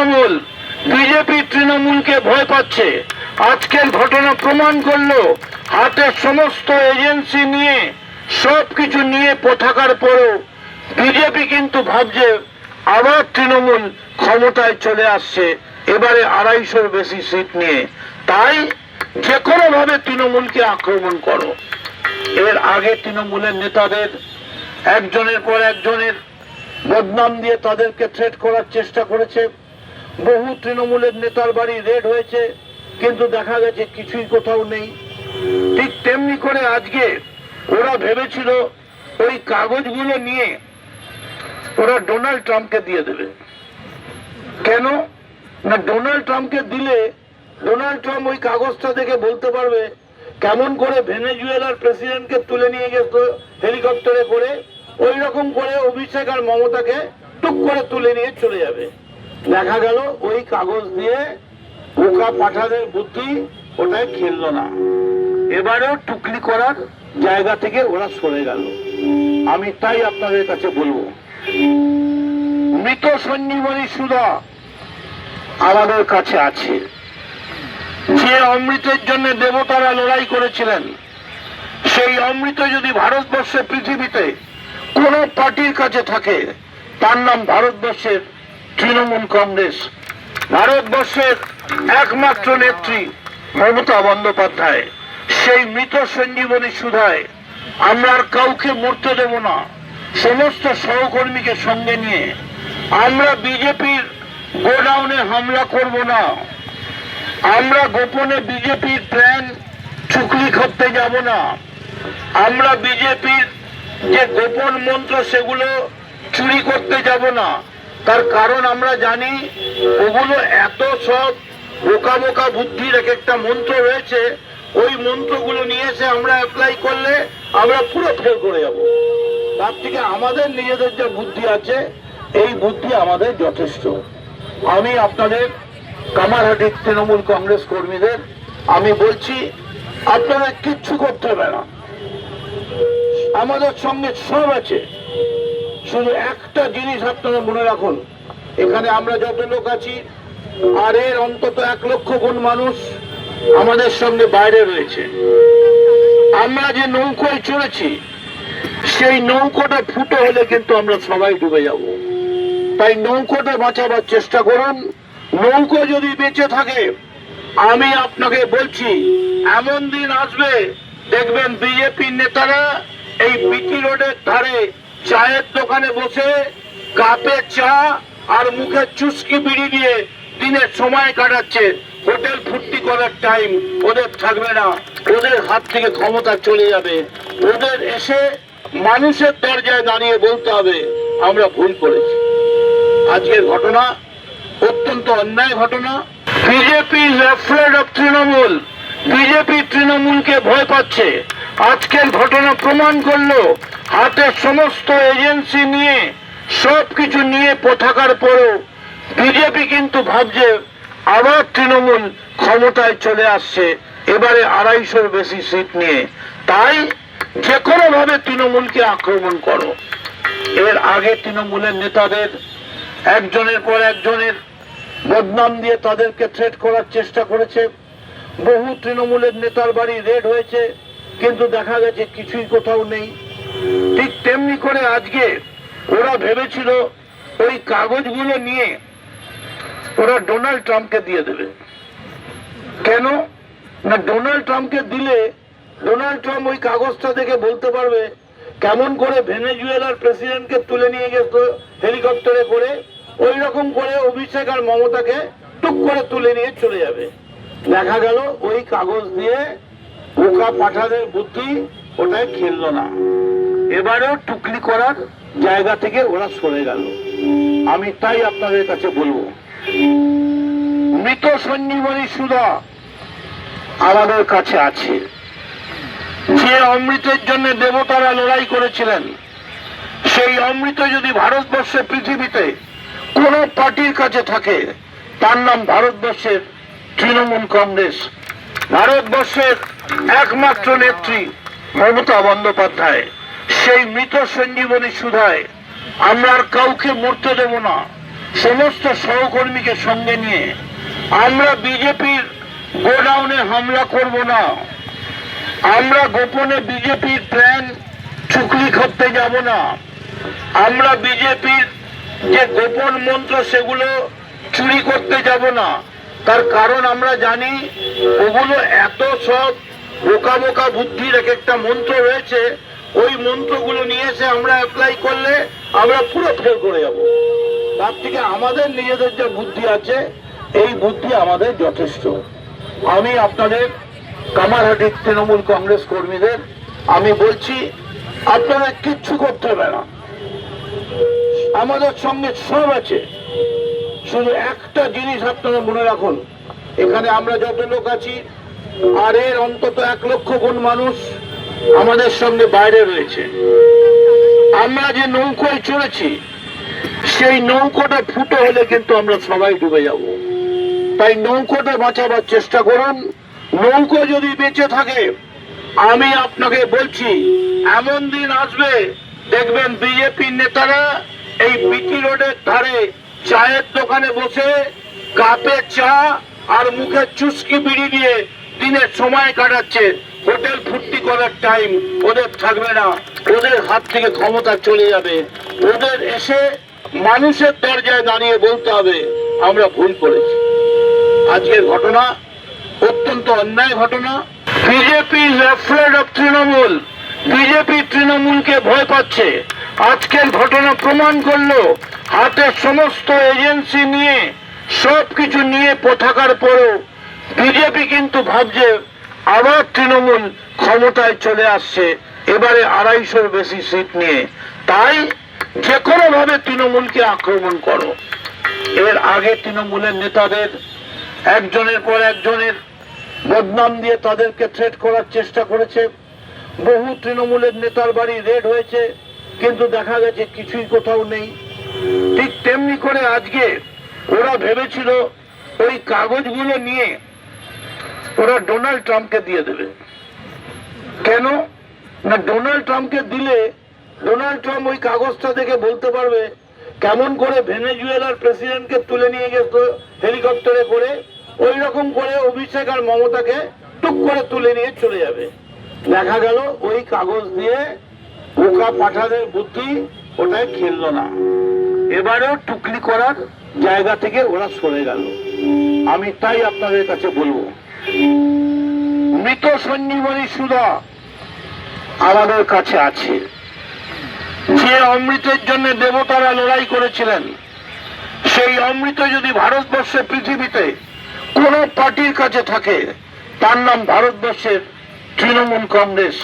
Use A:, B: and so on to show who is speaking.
A: Trinamool BJP তৃণমূলকে ভয় পাচ্ছে। আজকের ঘটনা প্রমাণ করলো হাতে সমস্ত এজেন্সি নিয়ে সবকিছু নিয়ে থাকার পরেও বিজেপি কিন্তু ভাবছে আবার তৃণমূল ক্ষমতায় চলে আসছে, এবারে 250-র বেশি সিট নিয়ে। তাই যে কোনো ভাবে তৃণমূলকে আক্রমণ করো। এর আগে তৃণমূলের নেতাদের একজনের পর একজনের বদনাম দিয়ে তাদেরকে থ্রেট করার চেষ্টা করেছে। বহু তৃণমূলের নেতার বাড়ি রেড হয়েছে, কিন্তু দেখা গেছে কিছুই কোথাও নেই। ঠিক তেমনি করে আজকে ওরা ভেবেছিল ওই কাগজগুলো নিয়ে ওরা ডোনাল্ড ট্রাম্পকে দিয়ে দেবে। কেন না, ডোনাল্ড ট্রাম্পকে দিলে ডোনাল্ড ট্রাম্প ওই কাগজটা দেখে বলতে পারবে কেমন করে ভেনেজুয়েলার প্রেসিডেন্টকে তুলে নিয়ে গেছে হেলিকপ্টারে করে, ওই রকম করে অভিষেক আর মমতাকে টুক করে তুলে নিয়ে চলে যাবে। দেখা গেল ওই কাগজ দিয়ে বোকা পাঠাদের বুদ্ধি ওটাই খেললো না, এবারেও টুকলি করার জায়গা থেকে ওরা সরে গেল। আমি তাই আপনাদের কাছে বলবো, মৃত সঞ্জীবনী সুধা আমাদের কাছে আছে। যে অমৃতের জন্য দেবতারা লড়াই করেছিলেন, সেই অমৃত যদি ভারতবর্ষের পৃথিবীতে কোন পার্টির কাছে থাকে, তার নাম ভারতবর্ষের তৃণমূল কংগ্রেস। ভারতবর্ষের একমাত্র নেত্রী মমতা বন্দ্যোপাধ্যায়। সেই মৃত সঞ্জীবনী সুধায় আমরা আর কাউকে মরতে দেব না। সমস্ত সহকর্মীকে সঙ্গে নিয়ে আমরা বিজেপির গোডাউনে হামলা করব না। আমরা গোপনে বিজেপির প্ল্যান চুকলি করতে যাব না। আমরা বিজেপির যে গোপন মন্ত্র সেগুলো চুরি করতে যাব না। তার কারণ আমরা জানি ওগুলো এত সব বোকা বোকা বুদ্ধির এক একটা মন্ত্র রয়েছে, ওই মন্ত্রগুলো নিয়ে এসে আমরা অ্যাপ্লাই করলে আমরা পুরো ফেল করে যাব। তার থেকে আমাদের নিজেদের যে বুদ্ধি আছে, এই বুদ্ধি আমাদের যথেষ্ট। আমি আপনাদের কামারহাটির তৃণমূল কংগ্রেস কর্মীদের আমি বলছি, আপনারা কিচ্ছু করতে হবে না, আমাদের সঙ্গে সব আছে। শুধু একটা জিনিস আপনারা মনে রাখুন, এখানে আমরা যত লোক আছি আর এর অন্তত 1 লক্ষ গুণ মানুষ আমাদের সঙ্গে বাইরে রয়েছে। আমরা যে নৌকোয় চড়েছি, সেই নৌকোটা ফুটো হলে কিন্তু আমরা সবাই ডুবে যাব। তাই নৌকোটা বাঁচাবার চেষ্টা করুন। নৌকো যদি বেঁচে থাকে, আমি আপনাকে বলছি এমন দিন আসবে দেখবেন বিজেপির নেতারা এই বিটি রোডের ধারে চায়ের দোকানে বসে কাপে চা আর মুখে চুস্কি বিড়ি দিয়ে দিনের সময় কাটাচ্ছে। হোটেল ফুর্তি করার টাইম ওদের থাকবে না, ওদের হাত থেকে ক্ষমতা চলে যাবে। ওদের এসে মানুষের দরজায় দাঁড়িয়ে বলতে হবে আমরা ভুল করেছি। আজকের ঘটনা অত্যন্ত অন্যায় ঘটনা। BJP afraid of Trinamool, BJP তৃণমূলকে ভয় পাচ্ছে। আজকের ঘটনা প্রমাণ করলো হাতে সমস্ত এজেন্সি নিয়ে সবকিছু নিয়ে থাকার পরেও বিজেপি কিন্তু ভাবছে আবার তৃণমূল ক্ষমতায় চলে আসছে, এবারে 250-র বেশি সিট নিয়ে। তাই যে কোনো ভাবে তৃণমূলকে আক্রমণ করো। এর আগে তৃণমূলের নেতাদের একজনের পর একজনের বদনাম দিয়ে তাদেরকে থ্রেট করার চেষ্টা করেছে। বহু তৃণমূলের নেতার বাড়ি রেড হয়েছে, কিন্তু দেখা গেছে কিছুই কোথাও নেই। ঠিক তেমনি করে আজকে ওরা ভেবেছিল ওই কাগজগুলো নিয়ে ওরা ডোনাল্ড ট্রাম্পকে দিয়ে দেবে। কেন না, ডোনাল্ড ট্রাম্পকে দিলে ডোনাল্ড ট্রাম্প ওই কাগজটা দেখে বলতে পারবে কেমন করে ভেনেজুয়েলার প্রেসিডেন্টকে তুলে নিয়ে গেছে হেলিকপ্টারে করে, ওই রকম করে অভিষেক আর মমতাকে টুক করে তুলে নিয়ে চলে যাবে। দেখা গেল ওই কাগজ দিয়ে বোকা পাঠাদের বুদ্ধি ওটাই খেললো না, এবারেও টুকলি করার জায়গা থেকে ওরা সরে গেল। আমি তাই আপনাদের কাছে বলবো, মৃত সঞ্জীবনী সুধা আমাদের কাছে আছে। যে অমৃতের জন্য দেবতারা লড়াই করেছিলেন, সেই অমৃত যদি ভারতবর্ষের পৃথিবীতে কোন পার্টির কাছে থাকে, তার নাম ভারতবর্ষের তৃণমূল কংগ্রেস। ভারতবর্ষের একমাত্র নেত্রী মমতা বন্দ্যোপাধ্যায়। সেই মৃত সঞ্জীবনী সুধায় আমরা আর কাউকে মরতে দেব না। সমস্ত সহকর্মীকে সঙ্গে নিয়ে আমরা বিজেপির গোডাউনে হামলা করব না, আমরা গোপনে বিজেপির প্ল্যান চুকলি করতে যাব না, আমরা বিজেপির যে গোপন মন্ত্র সেগুলো চুরি করতে যাব না। তার কারণ আমরা জানি ওগুলো এত সব বোকা বোকা বুদ্ধির এক একটা মন্ত্র রয়েছে, ওই মন্ত্রগুলো নিয়ে এসে আমরা অ্যাপ্লাই করলে আমরা পুরো ফেল করে যাব। তার থেকে আমাদের নিজেদের যে বুদ্ধি আছে এই বুদ্ধি আমাদের যথেষ্ট। আমি আপনাদের কামারহাটির তৃণমূল কংগ্রেস কর্মীদের আমি বলছি, আপনারা কিচ্ছু করতে হবে না, আমাদের সঙ্গে সব আছে। শুধু একটা জিনিস আপনারা মনে রাখুন, এখানে আমরা যত লোক আছি আর এর অন্তত 1 লক্ষ গুণ মানুষ আমাদের সঙ্গে বাইরে রয়েছে। আমরা যে নৌকোয় চড়েছি সেই নৌকোটা ফুটো হলে কিন্তু আমরা সবাই ডুবে যাব। তাই নৌকোটা বাঁচাবার চেষ্টা করুন। নৌকো যদি বেঁচে থাকে, আমি আপনাকে বলছি এমন দিন আসবে দেখবেন বিজেপির নেতারা এই বিটি রোডের ধারে চায়ের দোকানে বসে কাপে চা আর মুখে চুস্কি বিড়ি দিয়ে দিনের সময় কাটাচ্ছে। হোটেল ফুর্তি করার টাইম ওদের থাকবে না, ওদের হাত থেকে ক্ষমতা চলে যাবে। ওদের এসে মানুষের দরজায় দাঁড়িয়ে বলতে হবে আমরা ভুল করেছি। আজকের ঘটনা অত্যন্ত অন্যায় ঘটনা। BJP left of Trinamool, BJP তৃণমূলকে ভয় পাচ্ছে। আজকের ঘটনা প্রমাণ করলো হাতের সমস্ত এজেন্সি নিয়ে সবকিছু নিয়ে থাকার পরও বিজেপি কিন্তু ভাবছে আবার তৃণমূল ক্ষমতায় চলে আসছে, এবারে 250-র বেশি সিট নিয়ে। তাই যে কোনো ভাবে তৃণমূলকে আক্রমণ করো। এর আগে তৃণমূলের নেতাদের একজনের পর একজনের বদনাম দিয়ে তাদেরকে থ্রেট করার চেষ্টা করেছে। বহু তৃণমূলের নেতার বাড়ি রেড হয়েছে, কিন্তু দেখা গেছে কিছুই কোথাও নেই। ঠিক তেমনি করে আজকে ওরা ভেবেছিল ওই কাগজগুলো নিয়ে ওরা ডোনাল্ড ট্রাম্পকে দিয়ে দেবে। কেন না, ডোনাল্ড ট্রাম্পকে দিলে ডোনাল্ড ট্রাম্প ওই কাগজটা দেখে বলতে পারবে কেমন করে ভেনেজুয়েলার প্রেসিডেন্টকে তুলে নিয়ে গেছে হেলিকপ্টারে করে, ওই রকম করে অভিষেক আর মমতাকে টুক করে তুলে নিয়ে চলে যাবে। দেখা গেল ওই কাগজ দিয়ে বোকা পাঠাদের বুদ্ধি ওটাই খেললো না, এবারেও টুকলি করার জায়গা থেকে ওরা সরে গেল। আমি তাই আপনাদের কাছে বলবো, মৃত সঞ্জীবনী সুধা আমাদের কাছে আছে। যে অমৃতের জন্য দেবতারা লড়াই করেছিলেন, সেই অমৃত যদি ভারতবর্ষের পৃথিবীতে কোন পার্টির কাছে থাকে, তার নাম ভারতবর্ষের তৃণমূল কংগ্রেস।